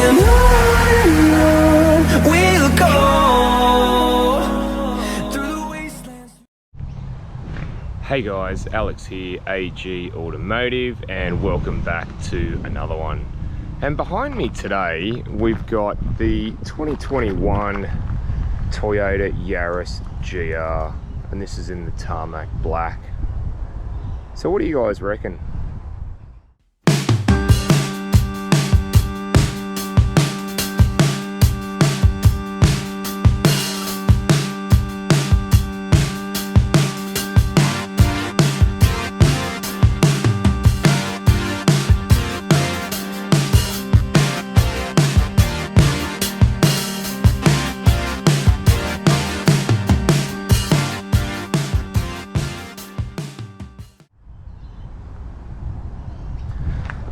and on we'll go through the wastelands. Hey guys, Alex here, AG Automotive, and welcome back to another one. And behind me today, we've got the 2021 Toyota Yaris GR, and this is in the tarmac black. So what do you guys reckon?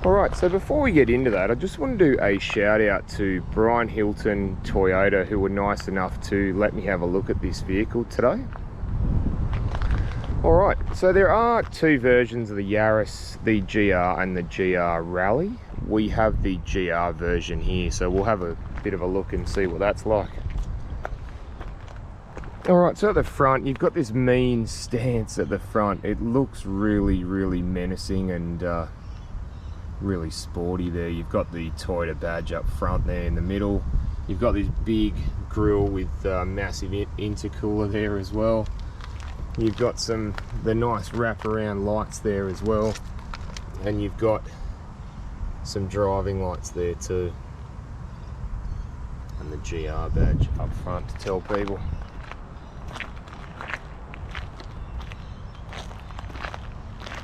Alright, so before we get into that, I just want to do a shout out to Brian Hilton Toyota, who were nice enough to let me have a look at this vehicle today. Alright, so there are two versions of the Yaris, the GR and the GR Rally. We have the GR version here, so we'll have a bit of a look and see what that's like. Alright, so at the front, you've got this mean stance at the front. It looks really, really menacing and really sporty there. You've got the Toyota badge up front there in the middle. You've got this big grille with massive intercooler there as well. You've got the nice wraparound lights there as well, and you've got some driving lights there too, and the GR badge up front to tell people.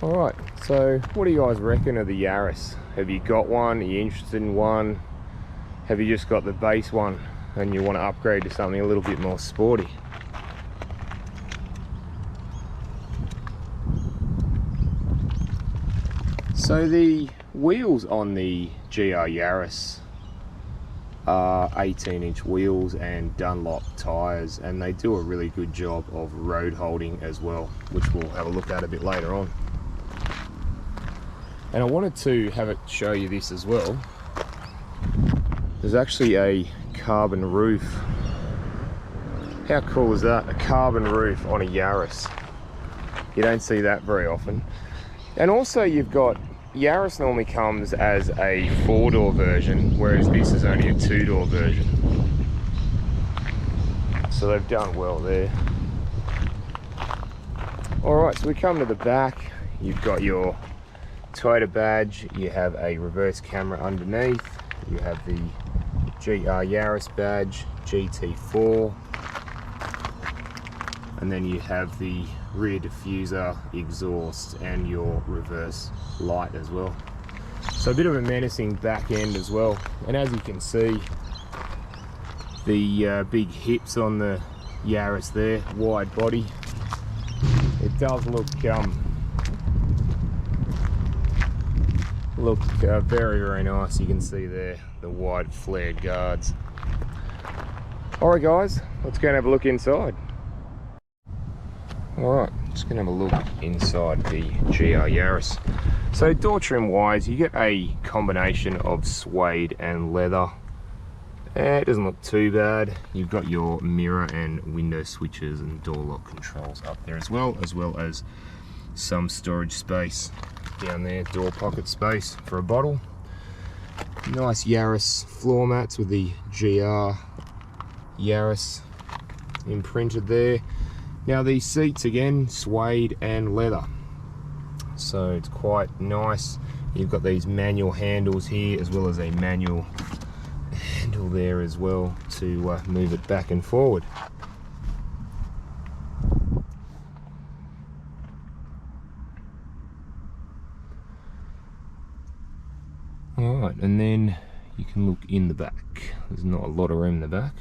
Alright, so what do you guys reckon of the Yaris? Have you got one? Are you interested in one? Have you just got the base one and you want to upgrade to something a little bit more sporty? So the wheels on the GR Yaris are 18-inch wheels and Dunlop tyres, and they do a really good job of road holding as well, which we'll have a look at a bit later on. And I wanted to have it show you this as well. There's actually a carbon roof. How cool is that? A carbon roof on a Yaris. You don't see that very often. And also you've got, Yaris normally comes as a 4-door version, whereas this is only a 2-door version. So they've done well there. Alright, so we come to the back. You've got your Toyota badge, you have a reverse camera underneath, you have the GR Yaris badge, GT4, and then you have the rear diffuser, exhaust, and your reverse light as well. So a bit of a menacing back end as well, and as you can see, the big hips on the Yaris there, wide body. It does look very, very nice. You can see there the wide flared guards. Alright guys, let's go and have a look inside. Alright, just gonna have a look inside the GR Yaris. So door trim wise, you get a combination of suede and leather. It doesn't look too bad. You've got your mirror and window switches and door lock controls up there as well as some storage space down there, door pocket space for a bottle. Nice Yaris floor mats with the GR Yaris imprinted there. Now these seats again, suede and leather, so it's quite nice. You've got these manual handles here as well as a manual handle there as well to move it back and forward. Alright, and then you can look in the back. There's not a lot of room in the back.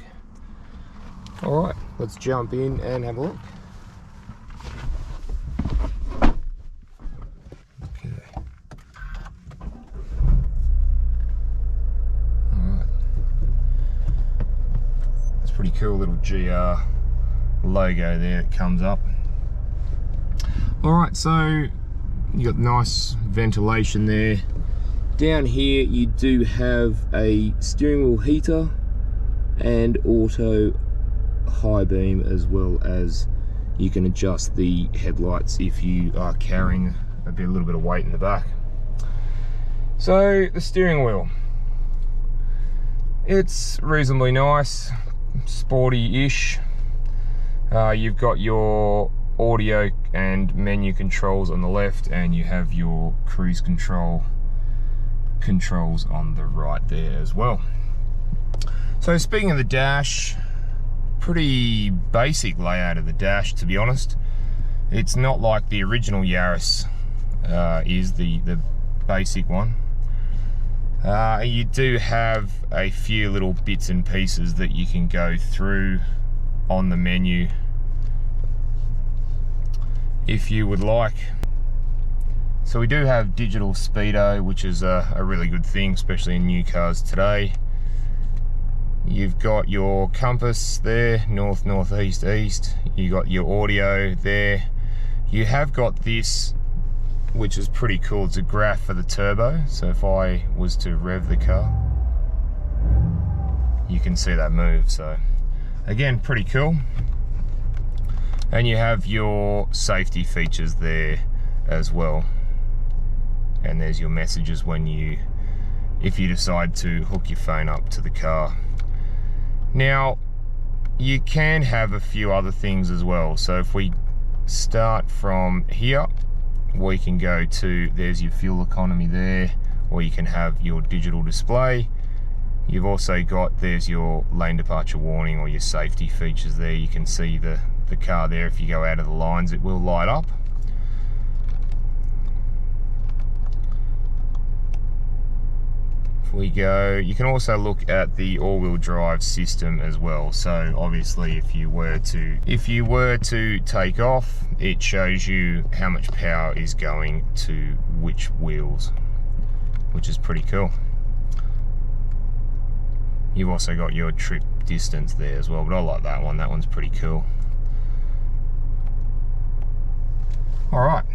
Alright, let's jump in and have a look. Okay. Alright. It's a pretty cool little GR logo there, it comes up. Alright, so you got nice ventilation there. Down here you do have a steering wheel heater and auto high beam, as well as you can adjust the headlights if you are carrying a little bit of weight in the back. So the steering wheel, it's reasonably nice, sporty-ish. You've got your audio and menu controls on the left, and you have your cruise controls on the right there as well. So speaking of the dash, pretty basic layout of the dash, to be honest. It's not like the original Yaris is the basic one. You do have a few little bits and pieces that you can go through on the menu if you would like. So we do have digital speedo, which is a really good thing, especially in new cars today. You've got your compass there, north, northeast, east. You got your audio there. You have got this, which is pretty cool. It's a graph for the turbo. So if I was to rev the car, you can see that move. So again, pretty cool. And you have your safety features there as well. And there's your messages if you decide to hook your phone up to the car. Now, you can have a few other things as well. So if we start from here, we can go to, there's your fuel economy there, or you can have your digital display. You've also got, there's your lane departure warning or your safety features there. You can see the car there. If you go out of the lines, it will light up. We go, you can also look at the all-wheel drive system as well. So obviously if you were to take off, it shows you how much power is going to which wheels, which is pretty cool. You've also got your trip distance there as well, but I like that one. That one's pretty cool. All right.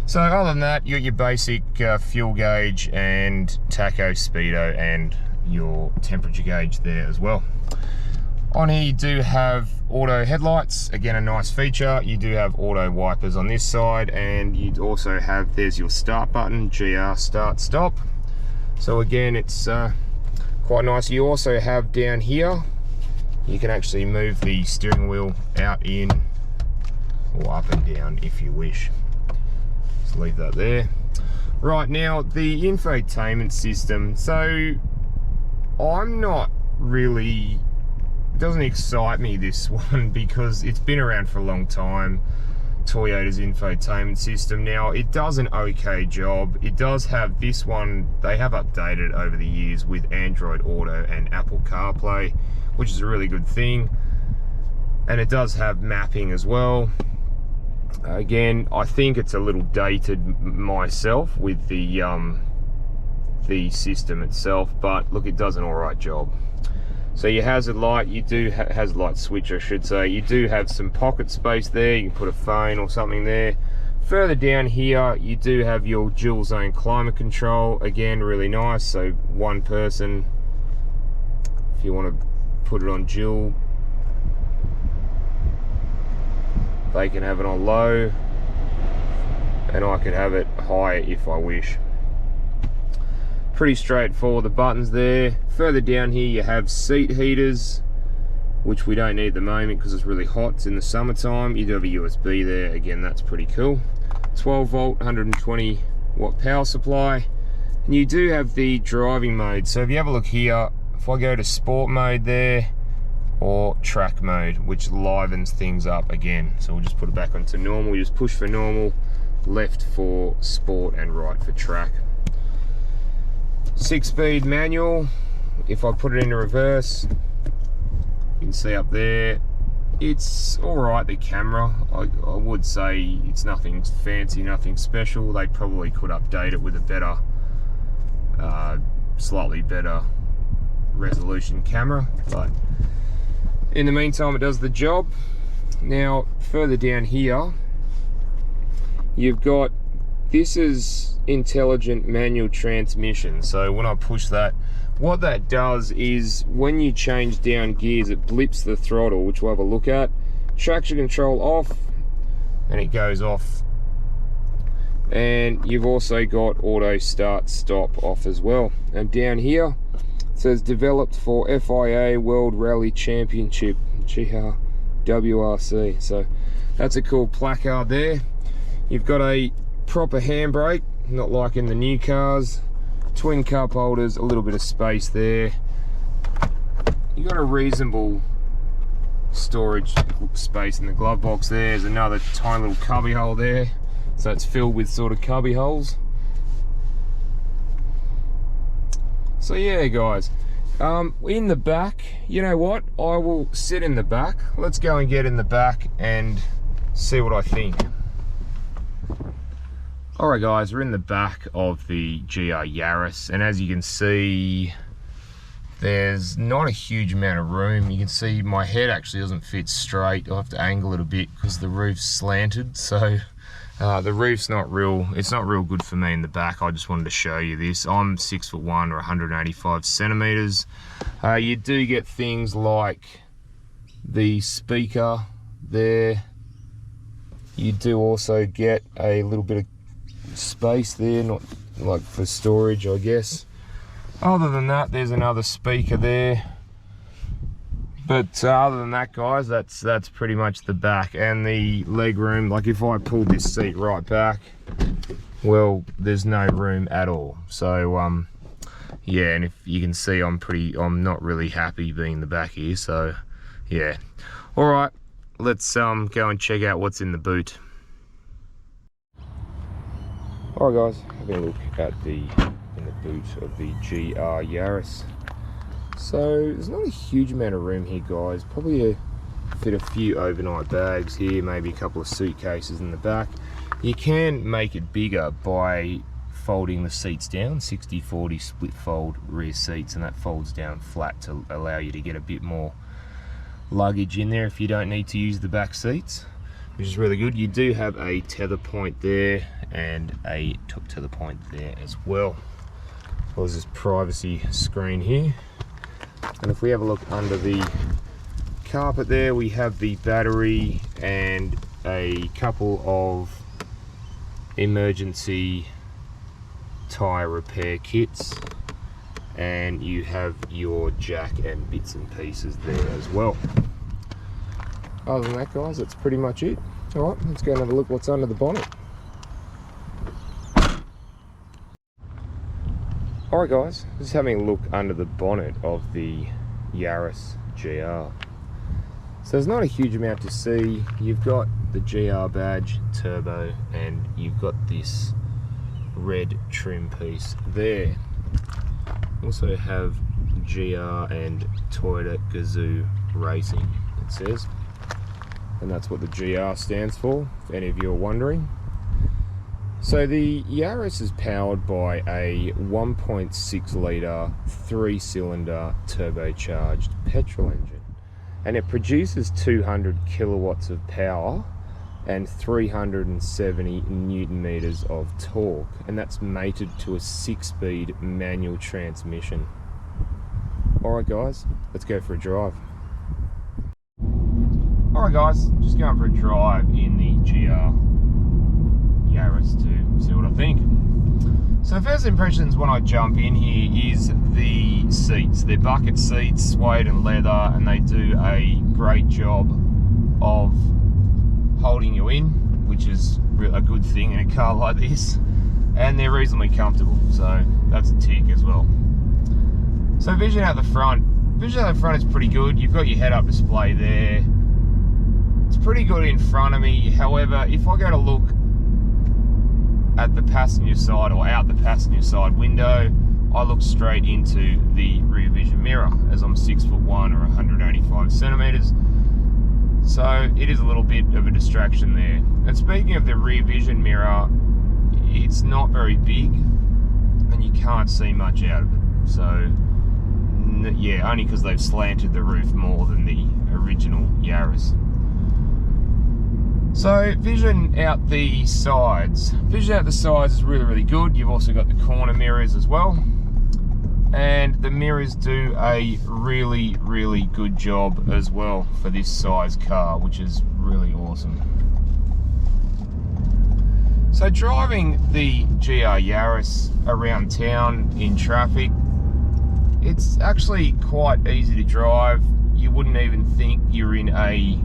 So other than that, you got your basic fuel gauge and tacho, speedo, and your temperature gauge there as well. On here you do have auto headlights, again a nice feature. You do have auto wipers on this side, and you also have, there's your start button, GR start stop. So again, it's quite nice. You also have down here, you can actually move the steering wheel out, in, or up and down if you wish. Leave that there. Right, now the infotainment system, so I'm not really, it doesn't excite me, this one, because it's been around for a long time, Toyota's infotainment system. Now it does an okay job. It does have this one, they have updated over the years with Android Auto and Apple CarPlay, which is a really good thing, and it does have mapping as well. Again, I think it's a little dated myself with the system itself, but look, it does an alright job. So your hazard light, you do hazard light switch, I should say. You do have some pocket space there. You can put a phone or something there. Further down here, you do have your dual zone climate control. Again, really nice. So one person, if you want to put it on dual, they can have it on low, and I could have it high if I wish. Pretty straightforward, the buttons there. Further down here you have seat heaters, which we don't need at the moment because it's really hot. It's in the summertime. You do have a USB there. Again, that's pretty cool. 12 volt, 120 watt power supply. And you do have the driving mode. So if you have a look here, if I go to sport mode there, or track mode, which livens things up again. So we'll just put it back onto normal. You just push for normal, left for sport, and right for track. 6-speed manual. If I put it into reverse, you can see up there, it's alright, the camera. I would say it's nothing fancy, nothing special. They probably could update it with a better, slightly better resolution camera, but in the meantime it does the job. Now further down here you've got this is intelligent manual transmission. So when I push that, what that does is when you change down gears, it blips the throttle, which we'll have a look at. Traction control off, and it goes off. And you've also got auto start stop off as well. And down here it says developed for FIA World Rally Championship, GR WRC. So that's a cool placard there. You've got a proper handbrake, not like in the new cars. Twin cup holders, a little bit of space there. You got a reasonable storage space in the glove box there. There's another tiny little cubby hole there, so it's filled with sort of cubby holes. So yeah guys, in the back, you know what, I will sit in the back. Let's go and get in the back and see what I think. Alright guys, we're in the back of the GR Yaris, and as you can see, there's not a huge amount of room. You can see my head actually doesn't fit straight. I'll have to angle it a bit because the roof's slanted, so the roof's not real, it's not real good for me in the back. I just wanted to show you this. I'm 6'1" or 185 centimeters. You do get things like the speaker there. You do also get a little bit of space there, not like for storage, I guess. Other than that, there's another speaker there. But other than that, guys, that's pretty much the back. And the leg room, like if I pull this seat right back, well, there's no room at all. So yeah, and if you can see, I'm not really happy being in the back here. So yeah, all right, let's go and check out what's in the boot. Alright guys, having a look at the boot of the GR Yaris. So there's not a huge amount of room here guys, probably fit a few overnight bags here, maybe a couple of suitcases in the back. You can make it bigger by folding the seats down, 60-40 split fold rear seats, and that folds down flat to allow you to get a bit more luggage in there if you don't need to use the back seats, which is really good. You do have a tether point there and a top tether point there as well. Well, there's this privacy screen here, and if we have a look under the carpet there, we have the battery and a couple of emergency tire repair kits, and you have your jack and bits and pieces there as well. Other than that guys, that's pretty much it. All right, let's go and have a look what's under the bonnet. Alright guys, just having a look under the bonnet of the Yaris GR. So there's not a huge amount to see. You've got the GR badge, turbo, and you've got this red trim piece there. Also have GR and Toyota Gazoo Racing, it says. And that's what the GR stands for, if any of you are wondering. So the Yaris is powered by a 1.6 litre 3-cylinder turbocharged petrol engine, and it produces 200 kilowatts of power and 370 newton meters of torque, and that's mated to a 6-speed manual transmission. Alright guys, let's go for a drive. Alright guys, just going for a drive in the GR Yaris to see what I think. So first impressions when I jump in here is the seats. They're bucket seats, suede and leather, and they do a great job of holding you in, which is a good thing in a car like this, and they're reasonably comfortable, so that's a tick as well. So vision out the front is pretty good. You've got your head-up display there. It's pretty good in front of me. However, if I go to look at the passenger side or out the passenger side window, I look straight into the rear vision mirror, as I'm 6'1" or 185 centimeters. So it is a little bit of a distraction there. And speaking of the rear vision mirror, it's not very big and you can't see much out of it. So yeah, only because they've slanted the roof more than the original Yaris. So vision out the sides. Vision out the sides is really, really good. You've also got the corner mirrors as well. And the mirrors do a really, really good job as well for this size car, which is really awesome. So driving the GR Yaris around town in traffic, it's actually quite easy to drive. You wouldn't even think you're in a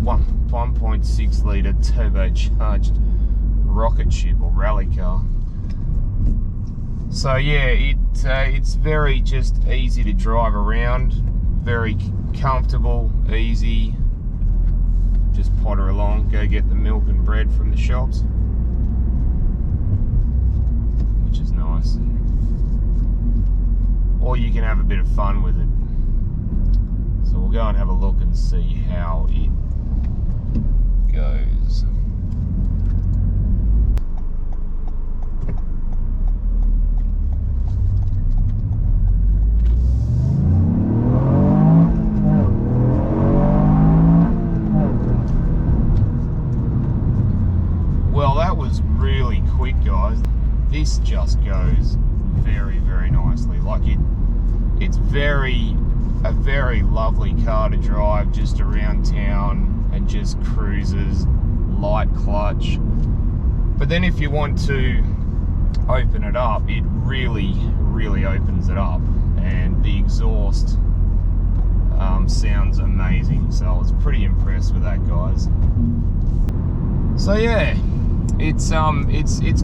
1.6 litre turbocharged rocket ship or rally car. So yeah, it's very just easy to drive around, very comfortable, easy. Just potter along, go get the milk and bread from the shops, which is nice. Or you can have a bit of fun with it. So we'll go and have a look and see how it goes. Well, that was really quick, guys. This just goes very, very nicely. Like it's a very lovely car to drive just around town and just cruises, light clutch. But then if you want to open it up, it really, really opens it up, and the exhaust sounds amazing. So I was pretty impressed with that, guys. So yeah, it's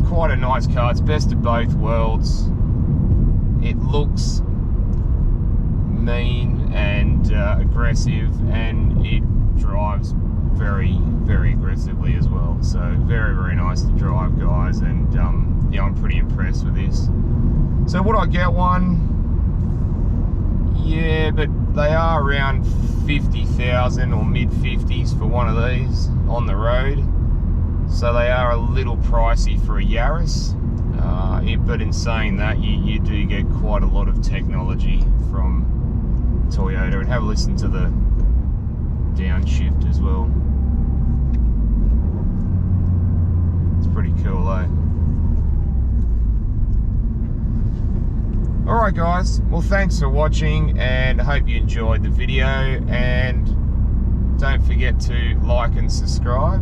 quite a nice car. It's best of both worlds. It looks mean and aggressive, and it drives very, very aggressively as well. So very, very nice to drive, guys, and yeah, I'm pretty impressed with this. So would I get one? Yeah, but they are around 50,000 or mid-50s for one of these on the road. So they are a little pricey for a Yaris, but in saying that, you do get quite a lot of technology from Toyota. And have a listen to the downshift as well. It's pretty cool, eh? Alright guys, well thanks for watching, and I hope you enjoyed the video, and don't forget to like and subscribe.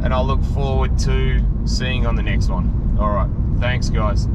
And I'll look forward to seeing you on the next one. All right, thanks guys.